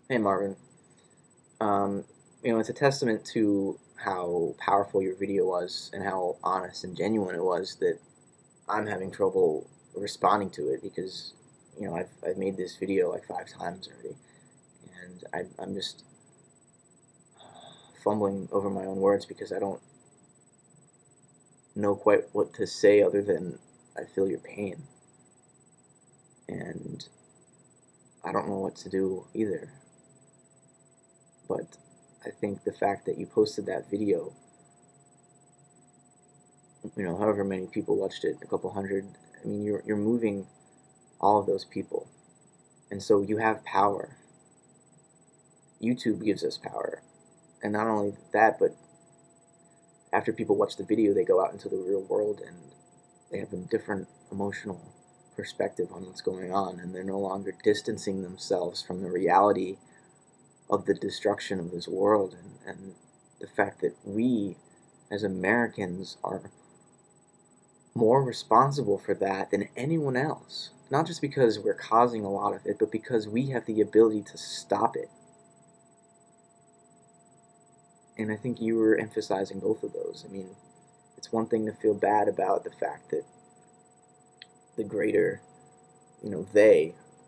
Hey Marvin, um, it's a testament to how powerful your video was and how honest and genuine it was that I'm having trouble responding to it because, I've made this video like 5 times already, and I'm just fumbling over my own words because I don't know quite what to say other than I feel your pain, and I don't know what to do either. But I think the fact that you posted that video, however many people watched it, a couple hundred. I mean, you're moving all of those people, and so you have power. YouTube gives us power, and not only that, but after people watch the video, they go out into the real world and they have a different emotional perspective on what's going on, and they're no longer distancing themselves from the reality of the destruction of this world and the fact that we as Americans are more responsible for that than anyone else. Not just because we're causing a lot of it, but because we have the ability to stop it. And I think you were emphasizing both of those. I mean, it's one thing to feel bad about the fact that the greater,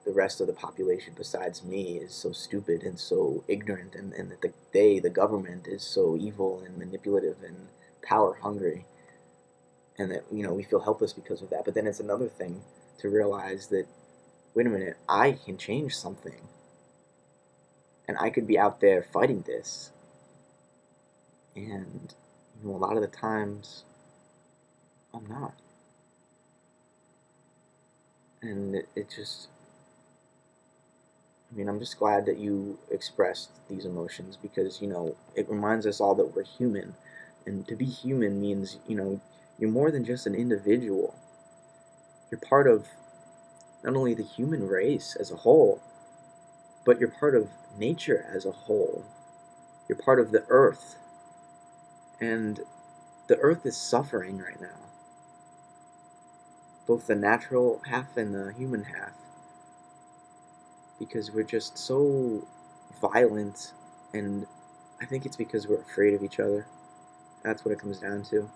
the rest of the population besides me is so stupid and so ignorant, and that the government, is so evil and manipulative and power hungry, and that, we feel helpless because of that. But then it's another thing to realize that, wait a minute, I can change something, and I could be out there fighting this. And, a lot of the times, I'm not. And it just, I mean, I'm just glad that you expressed these emotions because, it reminds us all that we're human. And to be human means, you're more than just an individual. You're part of not only the human race as a whole, but you're part of nature as a whole. You're part of the earth. And the earth is suffering right now, both the natural half and the human half, because we're just so violent, and I think it's because we're afraid of each other. That's what it comes down to.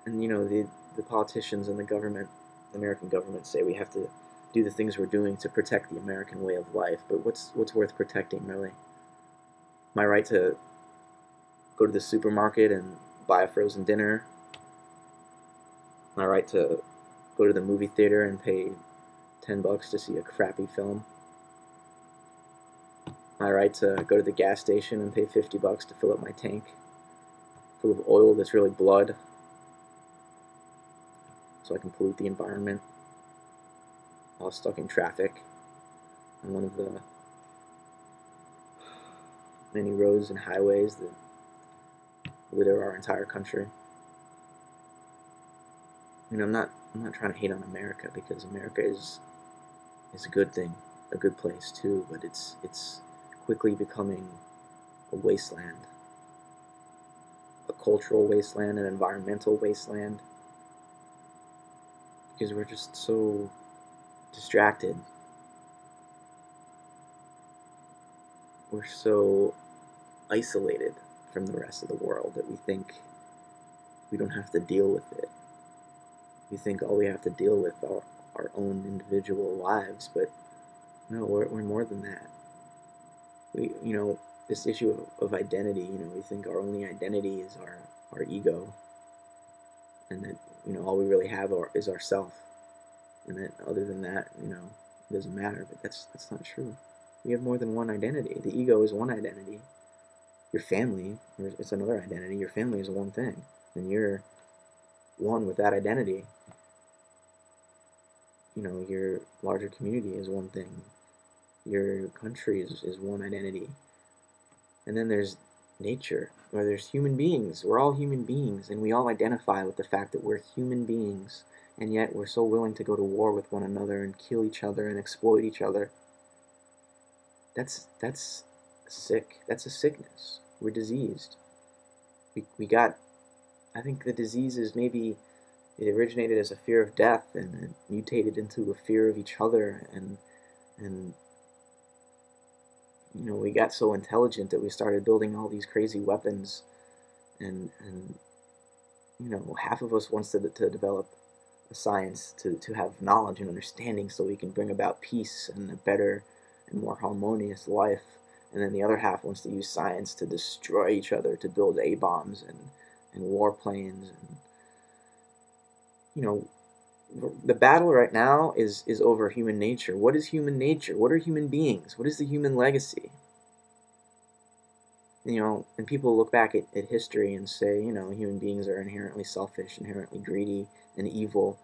And the politicians and the government, the American government, say we have to do the things we're doing to protect the American way of life. But what's worth protecting, really? My right to go to the supermarket and buy a frozen dinner. My right to go to the movie theater and pay $10 to see a crappy film. My right to go to the gas station and pay $50 to fill up my tank full of oil that's really blood, so I can pollute the environment while stuck in traffic on one of the many roads and highways that litter our entire country. I'm not trying to hate on America, because America is a good thing, a good place too, but it's quickly becoming a wasteland, a cultural wasteland, an environmental wasteland, because we're just so distracted. We're so isolated from the rest of the world that we think we don't have to deal with it. We think all we have to deal with are our own individual lives, but no, we're more than that. This issue of identity, we think our only identity is our ego, and that, all we really have is ourself, and that other than that, it doesn't matter. But that's not true. We have more than one identity. The ego is one identity. Your family, it's another identity. Your family is one thing, and you're one with that identity. Your larger community is one thing. Your country is one identity. And then there's nature, where there's human beings. We're all human beings, and we all identify with the fact that we're human beings, and yet we're so willing to go to war with one another and kill each other and exploit each other. That's sick. That's a sickness. We're diseased. We got, I think the disease is maybe, it originated as a fear of death, and it mutated into a fear of each other, and we got so intelligent that we started building all these crazy weapons, and half of us wants to develop a science to have knowledge and understanding so we can bring about peace and a better and more harmonious life. And then the other half wants to use science to destroy each other, to build A-bombs and warplanes. And, the battle right now is over human nature. What is human nature? What are human beings? What is the human legacy? And people look back at history and say, human beings are inherently selfish, inherently greedy and evil,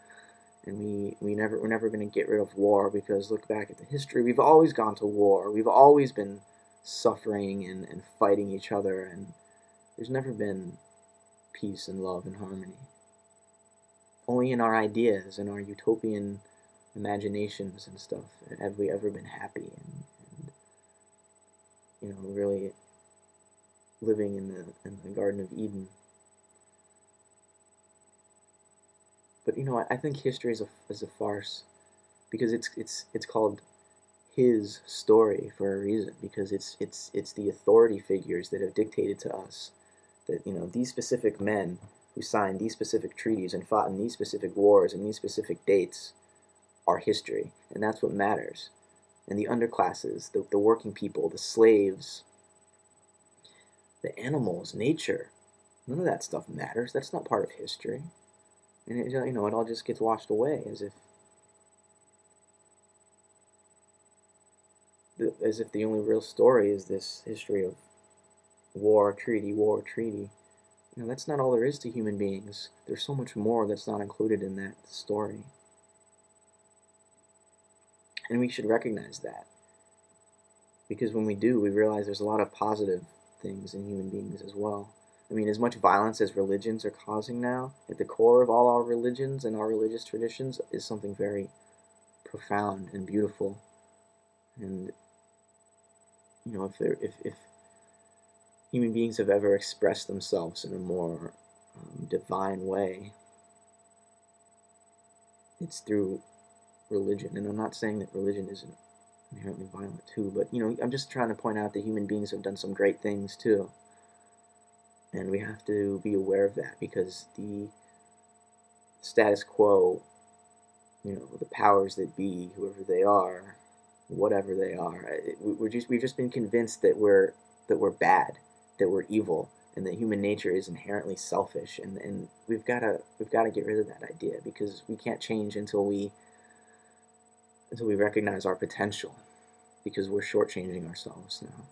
and we're never going to get rid of war, because look back at the history. We've always gone to war. We've always been suffering and fighting each other, and there's never been peace and love and harmony. Only in our ideas and our utopian imaginations and stuff have we ever been happy and really living in the Garden of Eden. But I think history is a farce, because it's called his story for a reason, because it's the authority figures that have dictated to us that these specific men who signed these specific treaties and fought in these specific wars and these specific dates are history, and that's what matters. And the underclasses, the working people, the slaves, the animals, nature, none of that stuff matters. That's not part of history. And it all just gets washed away as if the only real story is this history of war, treaty, war, treaty. That's not all there is to human beings. There's so much more that's not included in that story. And we should recognize that. Because when we do, we realize there's a lot of positive things in human beings as well. I mean, as much violence as religions are causing now, at the core of all our religions and our religious traditions is something very profound and beautiful. And if human beings have ever expressed themselves in a more divine way, it's through religion. And I'm not saying that religion isn't inherently violent too, but I'm just trying to point out that human beings have done some great things too. And we have to be aware of that, because the status quo, the powers that be, whoever they are, whatever they are, we've just been convinced that we're bad, that we're evil, and that human nature is inherently selfish, and we've got to get rid of that idea, because we can't change until we recognize our potential, because we're shortchanging ourselves now.